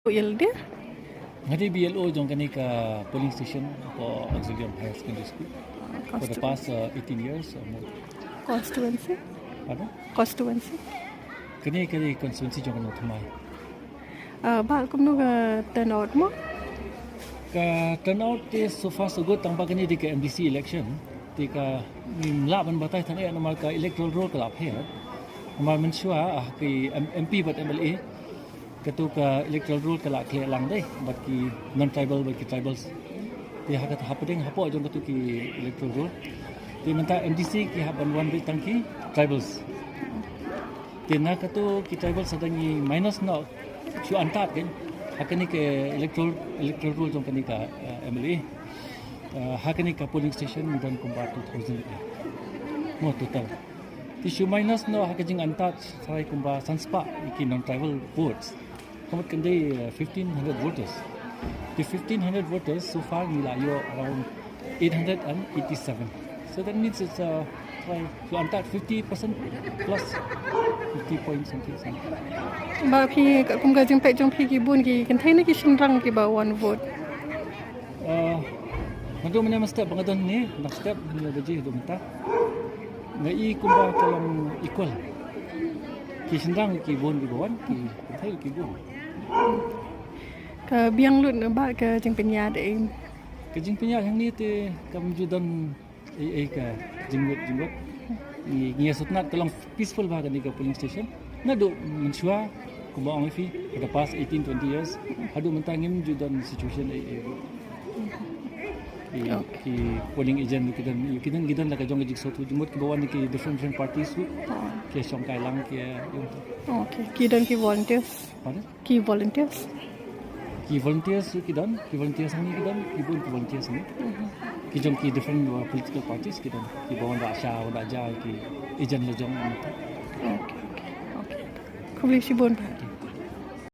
dia. Ngadi BLO jong kani ka polling station for Auxilium Higher Secondary School for the past 18 years or more. Constituency. Pardon? Constituency. Kani constituency jong kano thamai. Bal kum nu turnout mo. Ka turnout is so far so good tangpa kani di ka MDC election. Di ka laban batai thane normal ka electoral roll ka laphe. Normal mensua ki MP but MLA ketua electoral rule kelak clear lang deh bagi non tribal bagi tribals dia hakat hapeding hapo jong ketu ki electoral rule dia minta MDC ki haban one bit tangki tribals dia nak ketu ki tribals sadangi minus no chu antat kan hakani ke electoral rule jong kani ka MLA hakani ka polling station dan kumbar 2000 mo total Tisu minus no hakajing antat sarai kumba sanspa iki non tribal votes Kamat kandai 1,500 voters. The 1,500 voters so far nilayo around 887. So that means it's try to antat 50% plus 50 point something. Ba phi kum ga jing pe jong phi ki bun ki kan thai na ki shinrang ki ba one vote. Madu mana step bangadon ni nak step ni gaji do minta. Ngai kumba kalam equal. Ki shinrang ki bun ki bawan ki thai ki bun. Ka biang lut ba ka jing penya de Kajing punya yang ni te kam judan ka jingwet ni ngiasutnat kalang peaceful ba ni ka polling station na do mensua ko ba ang fi for the past 18-20 years hadu mentangim judan situation ki polling agent kidan la ka jong jig sotu jumot ki bawan ki different parties ki song kai lang ki okay kidan ki volunteers Pardon? Ki volunteers kidan ki volunteers ni kidan ki bun ki volunteers ni ki jong ki different political parties kidan ki bawan rasha wala ja ki agent la jong okay Kubli si bun